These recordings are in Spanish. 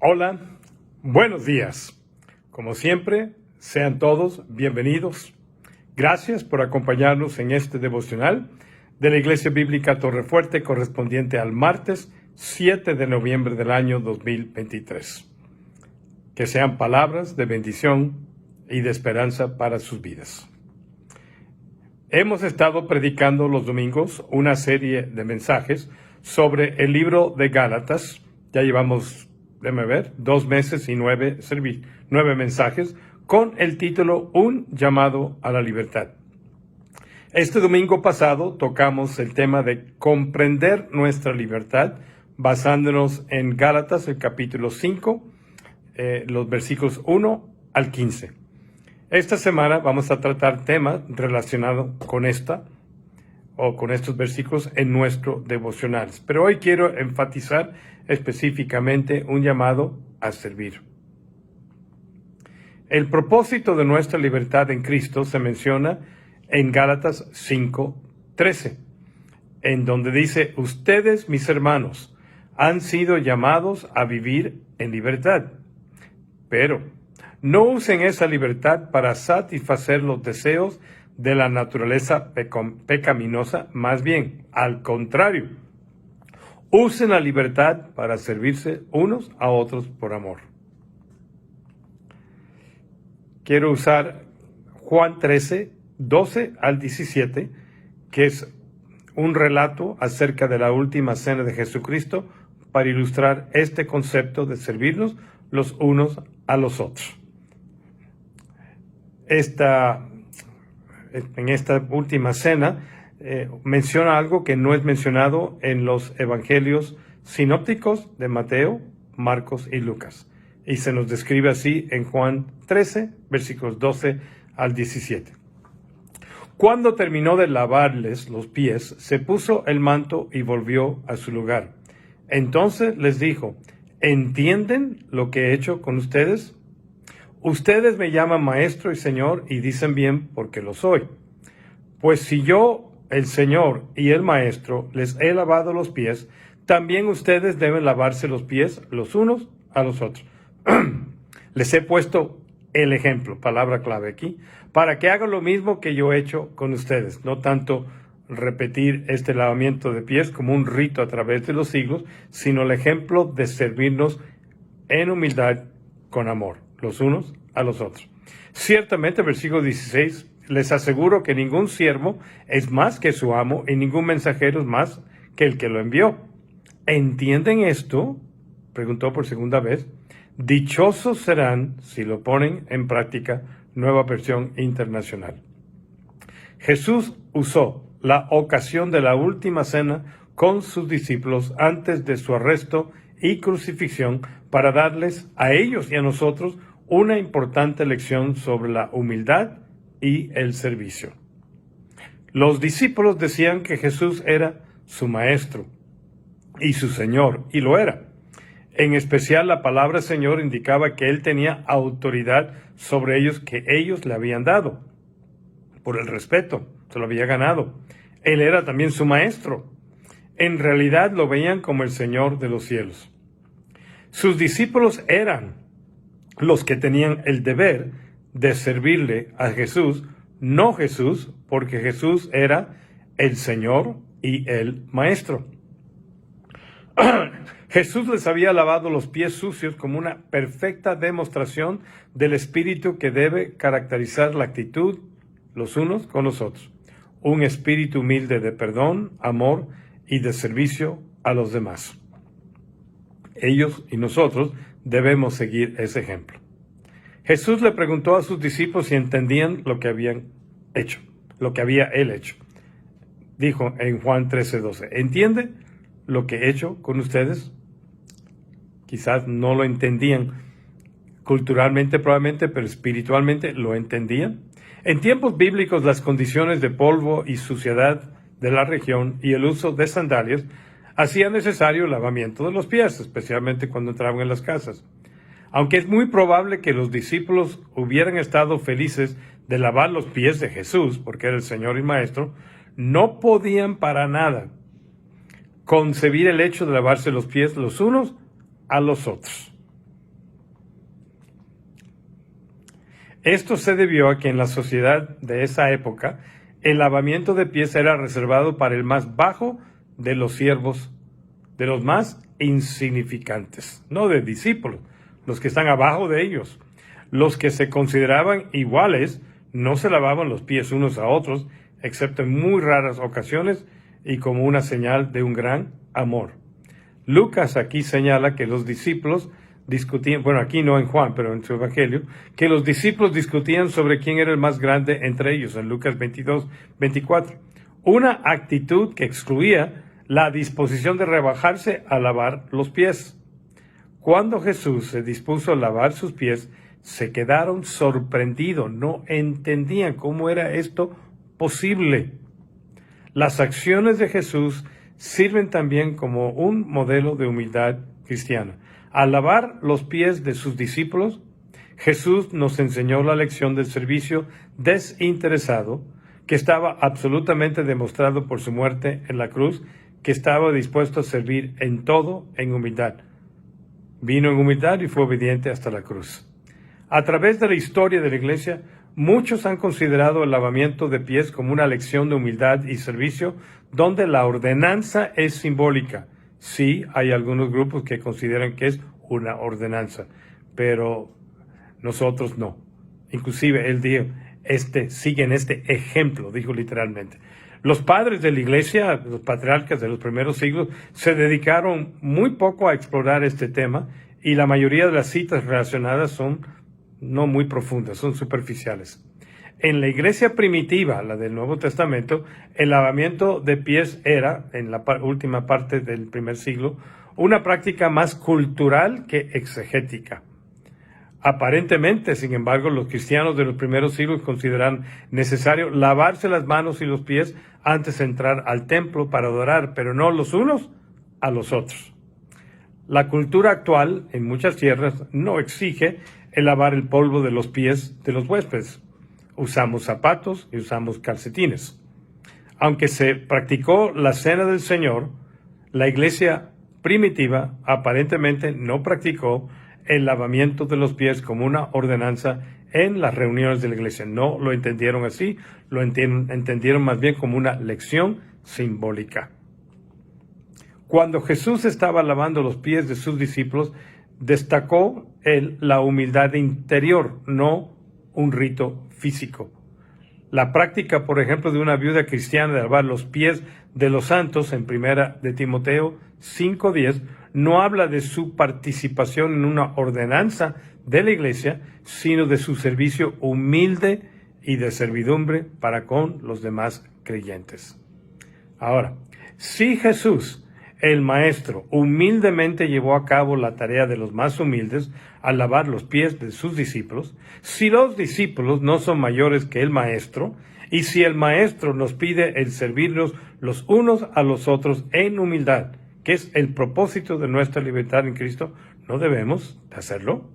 Hola, buenos días. Como siempre, sean todos bienvenidos. Gracias por acompañarnos en este devocional de la Iglesia Bíblica Torrefuerte correspondiente al martes 7 de noviembre del año 2023. Que sean palabras de bendición y de esperanza para sus vidas. Hemos estado predicando los domingos una serie de mensajes sobre el libro de Gálatas. Ya llevamos, 2 meses y 9 mensajes con el título Un llamado a la libertad. Este domingo pasado tocamos el tema de comprender nuestra libertad basándonos en Gálatas, el capítulo 5, los versículos 1 al 15. Esta semana vamos a tratar temas relacionados con estos versículos en nuestro devocional. Pero hoy quiero enfatizar específicamente un llamado a servir. El propósito de nuestra libertad en Cristo se menciona en Gálatas 5:13, en donde dice: ustedes, mis hermanos, han sido llamados a vivir en libertad, pero no usen esa libertad para satisfacer los deseos de la naturaleza pecaminosa, más bien, al contrario, usen la libertad para servirse unos a otros por amor. Quiero usar Juan 13, 12 al 17, que es un relato acerca de la última cena de Jesucristo para ilustrar este concepto de servirnos los unos a los otros. En esta última cena menciona algo que no es mencionado en los evangelios sinópticos de Mateo, Marcos y Lucas. Y se nos describe así en Juan 13, versículos 12 al 17. Cuando terminó de lavarles los pies, se puso el manto y volvió a su lugar. Entonces les dijo: ¿entienden lo que he hecho con ustedes? Ustedes me llaman maestro y señor y dicen bien porque lo soy. Pues si yo, el Señor y el maestro, les he lavado los pies, también ustedes deben lavarse los pies los unos a los otros. Les he puesto el ejemplo, palabra clave aquí, para que hagan lo mismo que yo he hecho con ustedes. No tanto repetir este lavamiento de pies como un rito a través de los siglos, sino el ejemplo de servirnos en humildad con amor, los unos a los otros. Ciertamente, versículo 16, les aseguro que ningún siervo es más que su amo y ningún mensajero es más que el que lo envió. ¿Entienden esto?, preguntó por segunda vez. Dichosos serán si lo ponen en práctica. Nueva versión internacional. Jesús usó la ocasión de la última cena con sus discípulos antes de su arresto y crucifixión para darles a ellos y a nosotros una importante lección sobre la humildad y el servicio. Los discípulos decían que Jesús era su maestro y su Señor, y lo era. En especial, la palabra Señor indicaba que Él tenía autoridad sobre ellos que ellos le habían dado. Por el respeto, se lo había ganado. Él era también su maestro. En realidad lo veían como el Señor de los cielos. Sus discípulos eran los que tenían el deber de servirle a Jesús, no Jesús, porque Jesús era el Señor y el Maestro. Jesús les había lavado los pies sucios como una perfecta demostración del espíritu que debe caracterizar la actitud los unos con los otros. Un espíritu humilde de perdón, amor y de servicio a los demás. Ellos y nosotros debemos seguir ese ejemplo. Jesús le preguntó a sus discípulos si entendían lo que habían hecho, lo que había Él hecho. Dijo en Juan 13:12, ¿entiende lo que he hecho con ustedes? Quizás no lo entendían culturalmente probablemente, pero espiritualmente lo entendían. En tiempos bíblicos, las condiciones de polvo y suciedad de la región y el uso de sandalias hacía necesario el lavamiento de los pies, especialmente cuando entraban en las casas. Aunque es muy probable que los discípulos hubieran estado felices de lavar los pies de Jesús, porque era el Señor y Maestro, no podían para nada concebir el hecho de lavarse los pies los unos a los otros. Esto se debió a que en la sociedad de esa época el lavamiento de pies era reservado para el más bajo de los siervos, de los más insignificantes, no de discípulos, los que están abajo de ellos. Los que se consideraban iguales no se lavaban los pies unos a otros, excepto en muy raras ocasiones y como una señal de un gran amor. Lucas aquí señala que los discípulos discutían, bueno, aquí no en Juan, pero en su evangelio, que los discípulos discutían sobre quién era el más grande entre ellos, en Lucas 22, 24. Una actitud que excluía la disposición de rebajarse a lavar los pies. Cuando Jesús se dispuso a lavar sus pies, se quedaron sorprendidos, no entendían cómo era esto posible. Las acciones de Jesús sirven también como un modelo de humildad cristiana. Al lavar los pies de sus discípulos, Jesús nos enseñó la lección del servicio desinteresado, que estaba absolutamente demostrado por su muerte en la cruz, que estaba dispuesto a servir en todo en humildad. Vino en humildad y fue obediente hasta la cruz. A través de la historia de la Iglesia, muchos han considerado el lavamiento de pies como una lección de humildad y servicio, donde la ordenanza es simbólica. Sí, hay algunos grupos que consideran que es una ordenanza, pero nosotros no. Inclusive él dijo, siguen este ejemplo, dijo literalmente. Los padres de la Iglesia, los patriarcas de los primeros siglos, se dedicaron muy poco a explorar este tema y la mayoría de las citas relacionadas son no muy profundas, son superficiales. En la iglesia primitiva, la del Nuevo Testamento, el lavamiento de pies era, en la última parte del primer siglo, una práctica más cultural que exegética. Aparentemente, sin embargo, los cristianos de los primeros siglos consideraron necesario lavarse las manos y los pies antes de entrar al templo para adorar, pero no los unos a los otros. La cultura actual, en muchas tierras, no exige el lavar el polvo de los pies de los huéspedes. Usamos zapatos y usamos calcetines. Aunque se practicó la cena del Señor, la iglesia primitiva aparentemente no practicó el lavamiento de los pies como una ordenanza en las reuniones de la iglesia. No lo entendieron así, lo entendieron más bien como una lección simbólica. Cuando Jesús estaba lavando los pies de sus discípulos, destacó la humildad interior, no un rito físico. La práctica, por ejemplo, de una viuda cristiana de lavar los pies de los santos en primera de Timoteo 5:10 no habla de su participación en una ordenanza de la iglesia, sino de su servicio humilde y de servidumbre para con los demás creyentes. Ahora, si Jesús, el Maestro, humildemente llevó a cabo la tarea de los más humildes al lavar los pies de sus discípulos, si los discípulos no son mayores que el Maestro, y si el Maestro nos pide el servirnos los unos a los otros en humildad, que es el propósito de nuestra libertad en Cristo, ¿no debemos hacerlo?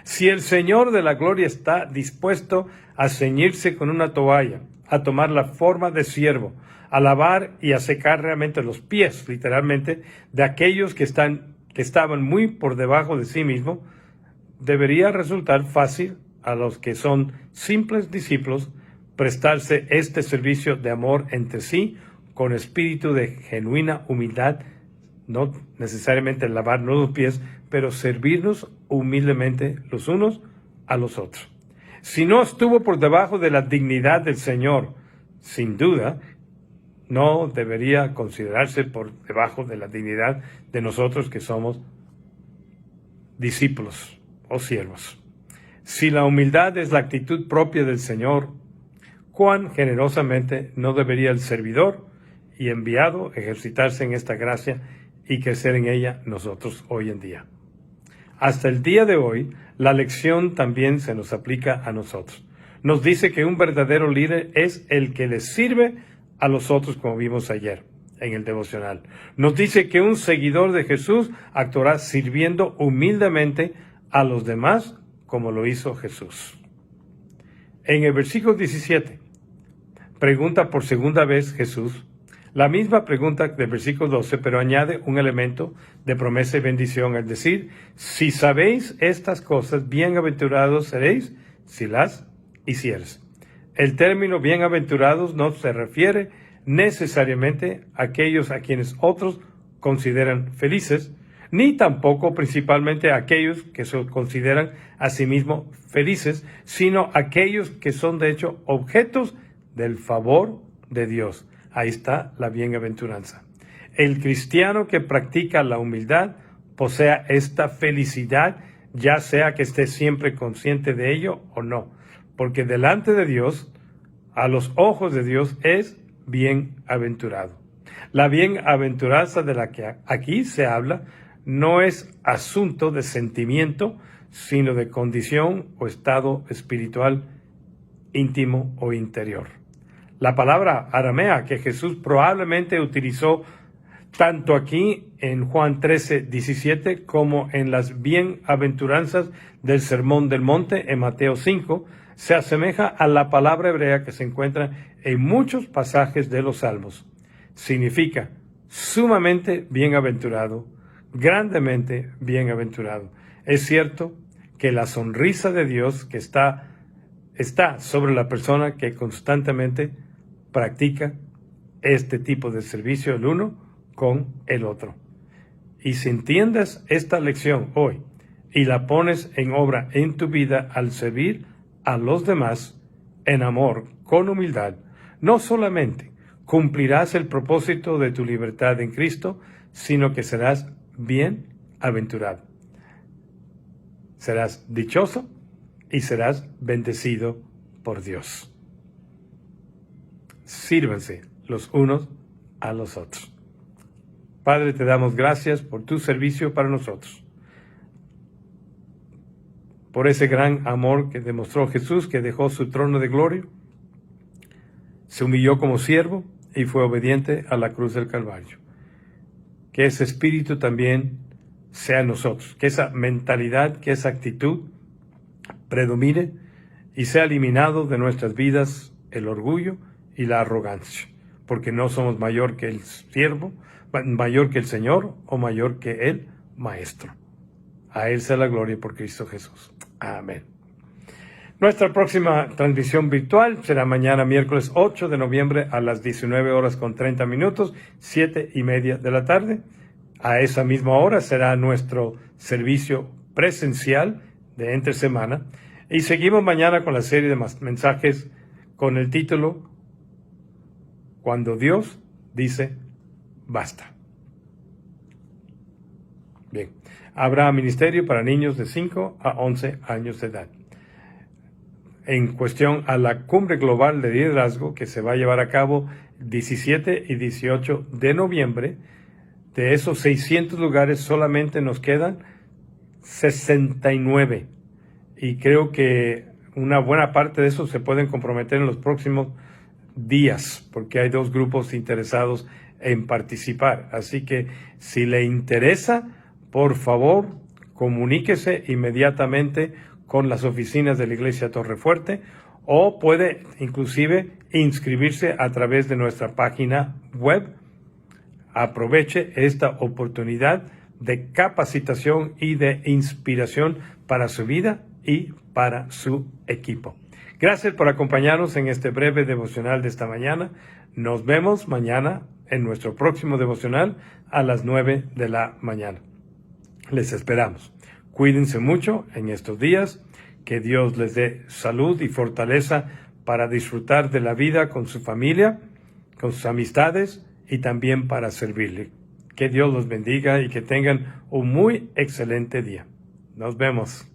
Si el Señor de la gloria está dispuesto a ceñirse con una toalla, a tomar la forma de siervo, a lavar y a secar realmente los pies, literalmente, de aquellos que estaban muy por debajo de sí mismo, debería resultar fácil a los que son simples discípulos prestarse este servicio de amor entre sí con espíritu de genuina humildad, no necesariamente lavarnos los pies, pero servirnos humildemente los unos a los otros. Si no estuvo por debajo de la dignidad del Señor, sin duda, no debería considerarse por debajo de la dignidad de nosotros que somos discípulos o siervos. Si la humildad es la actitud propia del Señor, cuán generosamente no debería el servidor y enviado ejercitarse en esta gracia y crecer en ella nosotros hoy en día. Hasta el día de hoy, la lección también se nos aplica a nosotros. Nos dice que un verdadero líder es el que les sirve a los otros, como vimos ayer en el devocional. Nos dice que un seguidor de Jesús actuará sirviendo humildemente a los demás, como lo hizo Jesús. En el versículo 17, pregunta por segunda vez Jesús la misma pregunta del versículo 12, pero añade un elemento de promesa y bendición, es decir, si sabéis estas cosas, bienaventurados seréis si las hicieres. El término bienaventurados no se refiere necesariamente a aquellos a quienes otros consideran felices, ni tampoco principalmente a aquellos que se consideran a sí mismos felices, sino a aquellos que son de hecho objetos del favor de Dios. Ahí está la bienaventuranza. El cristiano que practica la humildad posea esta felicidad, ya sea que esté siempre consciente de ello o no, porque delante de Dios, a los ojos de Dios, es bienaventurado. La bienaventuranza de la que aquí se habla no es asunto de sentimiento, sino de condición o estado espiritual íntimo o interior. La palabra aramea que Jesús probablemente utilizó tanto aquí en Juan 13:17 como en las bienaventuranzas del Sermón del Monte en Mateo 5, se asemeja a la palabra hebrea que se encuentra en muchos pasajes de los Salmos. Significa sumamente bienaventurado, grandemente bienaventurado. Es cierto que la sonrisa de Dios que está sobre la persona que constantemente practica este tipo de servicio el uno con el otro. Y si entiendes esta lección hoy y la pones en obra en tu vida al servir a los demás en amor, con humildad, no solamente cumplirás el propósito de tu libertad en Cristo, sino que serás bienaventurado. Serás dichoso y serás bendecido por Dios. Sírvanse los unos a los otros. Padre, te damos gracias por tu servicio para nosotros, por ese gran amor que demostró Jesús, que dejó su trono de gloria, se humilló como siervo y fue obediente a la cruz del Calvario. Que ese espíritu también sea en nosotros, que esa mentalidad, que esa actitud predomine y sea eliminado de nuestras vidas el orgullo y la arrogancia, porque no somos mayor que el siervo, mayor que el Señor o mayor que el Maestro. A Él sea la gloria por Cristo Jesús. Amén. Nuestra próxima transmisión virtual será mañana miércoles 8 de noviembre a las 19:30, 7:30 de la tarde. A esa misma hora será nuestro servicio presencial de entre semana. Y seguimos mañana con la serie de mensajes con el título Cuando Dios dice basta. Bien, habrá ministerio para niños de 5 a 11 años de edad. En cuestión a la Cumbre Global de Liderazgo que se va a llevar a cabo 17 y 18 de noviembre, de esos 600 lugares solamente nos quedan 69. Y creo que una buena parte de esos se pueden comprometer en los próximos días, porque hay 2 grupos interesados en participar. Así que si le interesa, por favor, comuníquese inmediatamente con las oficinas de la Iglesia Torrefuerte o puede inclusive inscribirse a través de nuestra página web. Aproveche esta oportunidad de capacitación y de inspiración para su vida y para su equipo. Gracias por acompañarnos en este breve devocional de esta mañana. Nos vemos mañana en nuestro próximo devocional a las 9 de la mañana. Les esperamos. Cuídense mucho en estos días. Que Dios les dé salud y fortaleza para disfrutar de la vida con su familia, con sus amistades y también para servirle. Que Dios los bendiga y que tengan un muy excelente día. Nos vemos.